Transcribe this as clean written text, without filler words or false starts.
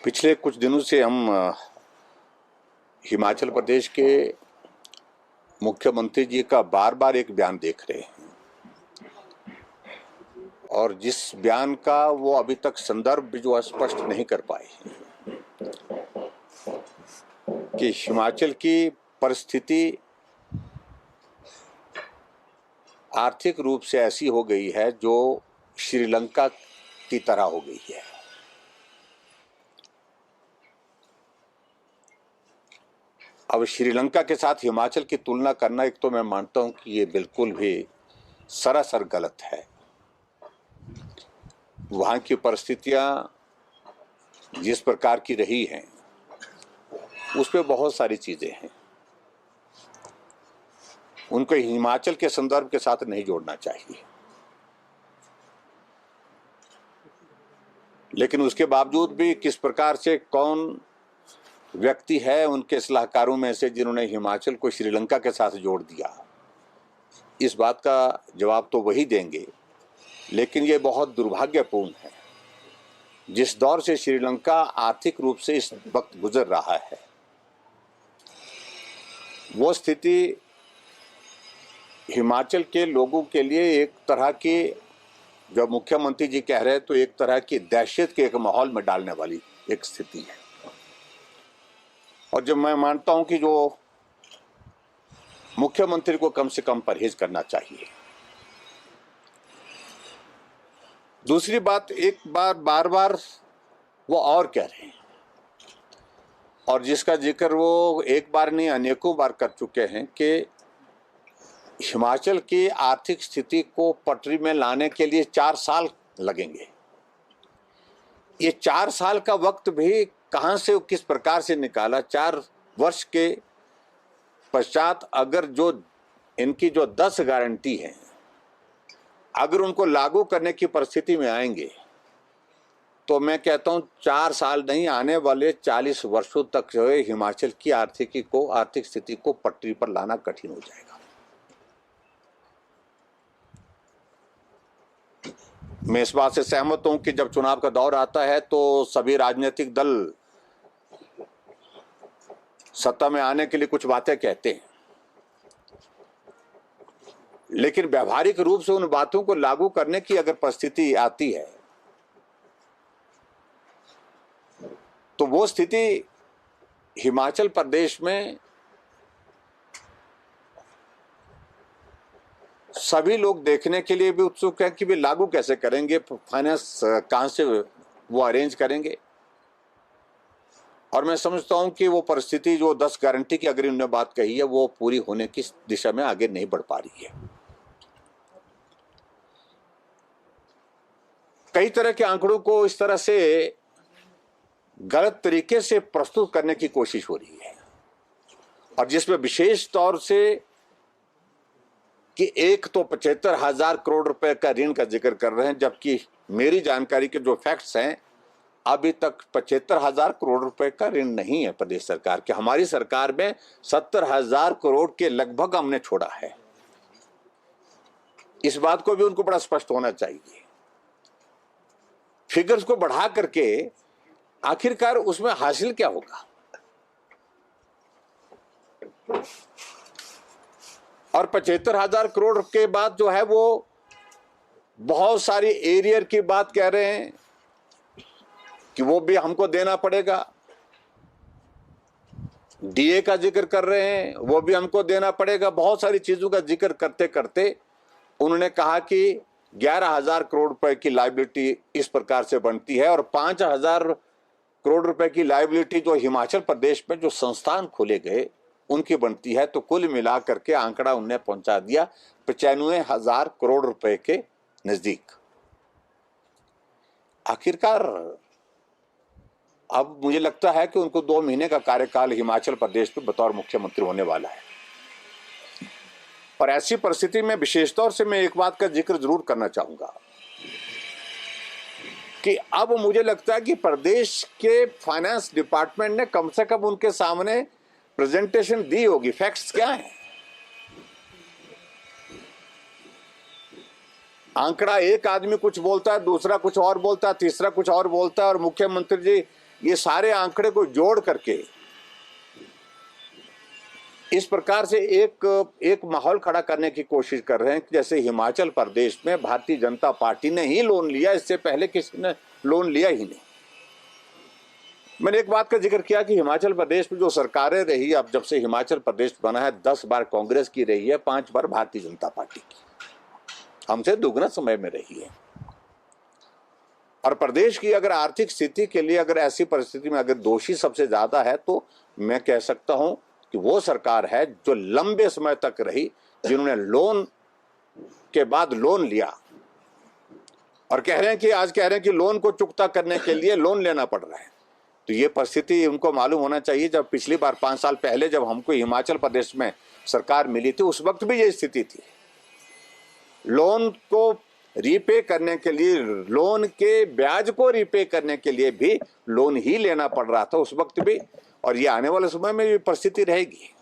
पिछले कुछ दिनों से हम हिमाचल प्रदेश के मुख्यमंत्री जी का बार बार एक बयान देख रहे हैं और जिस बयान का वो अभी तक संदर्भ जो स्पष्ट नहीं कर पाए कि हिमाचल की परिस्थिति आर्थिक रूप से ऐसी हो गई है जो श्रीलंका की तरह हो गई है। अब श्रीलंका के साथ हिमाचल की तुलना करना, एक तो मैं मानता हूं कि ये बिल्कुल भी सरासर गलत है। वहां की परिस्थितियां जिस प्रकार की रही हैं उस पे बहुत सारी चीजें हैं, उनको हिमाचल के संदर्भ के साथ नहीं जोड़ना चाहिए। लेकिन उसके बावजूद भी किस प्रकार से कौन व्यक्ति है उनके सलाहकारों में से जिन्होंने हिमाचल को श्रीलंका के साथ जोड़ दिया, इस बात का जवाब तो वही देंगे। लेकिन ये बहुत दुर्भाग्यपूर्ण है जिस दौर से श्रीलंका आर्थिक रूप से इस वक्त गुजर रहा है, वो स्थिति हिमाचल के लोगों के लिए एक तरह की, जब मुख्यमंत्री जी कह रहे हैं तो एक तरह की दहशत के एक माहौल में डालने वाली एक स्थिति है। और जब मैं मानता हूं कि जो मुख्यमंत्री को कम से कम परहेज करना चाहिए। दूसरी बात, एक बार बार वो और कह रहे हैं और जिसका जिक्र वो एक बार नहीं अनेकों बार कर चुके हैं कि हिमाचल की आर्थिक स्थिति को पटरी में लाने के लिए 4 साल लगेंगे। ये 4 साल का वक्त भी कहां से, किस प्रकार से निकाला? 4 वर्ष के पश्चात अगर जो इनकी जो 10 गारंटी है, अगर उनको लागू करने की परिस्थिति में आएंगे तो मैं कहता हूं 4 साल नहीं, आने वाले 40 वर्षों तक जो है हिमाचल की आर्थिक स्थिति को पटरी पर लाना कठिन हो जाएगा। मैं इस बात से सहमत हूं कि जब चुनाव का दौर आता है तो सभी राजनीतिक दल सत्ता में आने के लिए कुछ बातें कहते हैं, लेकिन व्यावहारिक रूप से उन बातों को लागू करने की अगर परिस्थिति आती है तो वो स्थिति हिमाचल प्रदेश में सभी लोग देखने के लिए भी उत्सुक है कि वे लागू कैसे करेंगे, फाइनेंस कहां से वो अरेंज करेंगे। और मैं समझता हूं कि वो परिस्थिति जो 10 गारंटी की अगर उन्होंने बात कही है वो पूरी होने की दिशा में आगे नहीं बढ़ पा रही है। कई तरह के आंकड़ों को इस तरह से गलत तरीके से प्रस्तुत करने की कोशिश हो रही है और जिसमें विशेष तौर से कि एक तो 75,000 करोड़ रुपए का ऋण का जिक्र कर रहे हैं, जबकि मेरी जानकारी के जो फैक्ट्स हैं अभी तक 75,000 करोड़ रुपए का ऋण नहीं है प्रदेश सरकार के। हमारी सरकार में 70,000 करोड़ के लगभग हमने छोड़ा है। इस बात को भी उनको बड़ा स्पष्ट होना चाहिए। फिगर्स को बढ़ा करके आखिरकार उसमें हासिल क्या होगा? और 75,000 करोड़ के बाद जो है वो बहुत सारी एरियर की बात कह रहे हैं कि वो भी हमको देना पड़ेगा। डीए का जिक्र कर रहे हैं, वो भी हमको देना पड़ेगा। बहुत सारी चीजों का जिक्र करते करते उन्होंने कहा कि 11,000 करोड़ रुपए की लायबिलिटी इस प्रकार से बनती है और 5,000 करोड़ रुपए की लायबिलिटी जो हिमाचल प्रदेश में जो संस्थान खोले गए उनकी बनती है। तो कुल मिलाकर के आंकड़ा उन्हें पहुंचा दिया 95,000 करोड़ रुपए के नजदीक। आखिरकार अब मुझे लगता है कि उनको 2 महीने का कार्यकाल हिमाचल प्रदेश में बतौर मुख्यमंत्री होने वाला है और ऐसी परिस्थिति में विशेष तौर से मैं एक बात का जिक्र जरूर करना चाहूंगा कि अब मुझे लगता है कि प्रदेश के फाइनेंस डिपार्टमेंट ने कम से कम उनके सामने प्रेजेंटेशन दी होगी। फैक्ट्स क्या है? आंकड़ा एक आदमी कुछ बोलता है, दूसरा कुछ और बोलता है, तीसरा कुछ और बोलता है और मुख्यमंत्री जी ये सारे आंकड़े को जोड़ करके इस प्रकार से एक माहौल खड़ा करने की कोशिश कर रहे हैं कि जैसे हिमाचल प्रदेश में भारतीय जनता पार्टी ने ही लोन लिया, इससे पहले किसी ने लोन लिया ही नहीं। मैंने एक बात का जिक्र किया कि हिमाचल प्रदेश में जो सरकारें रही, अब जब से हिमाचल प्रदेश बना है 10 बार कांग्रेस की रही है, 5 बार भारतीय जनता पार्टी की, हमसे दुगना समय में रही है। और प्रदेश की अगर आर्थिक स्थिति के लिए अगर ऐसी परिस्थिति में अगर दोषी सबसे ज्यादा है तो मैं कह सकता हूं कि वो सरकार है जो लंबे समय तक रही, जिन्होंने लोन के बाद लोन लिया और कह रहे हैं कि आज कह रहे हैं कि लोन को चुकता करने के लिए लोन लेना पड़ रहा है। तो ये परिस्थिति उनको मालूम होना चाहिए। जब पिछली बार 5 साल पहले जब हमको हिमाचल प्रदेश में सरकार मिली थी, उस वक्त भी ये स्थिति थी। लोन को रीपे करने के लिए, लोन के ब्याज को रीपे करने के लिए भी लोन ही लेना पड़ रहा था उस वक्त भी, और ये आने वाले समय में भी परिस्थिति रहेगी।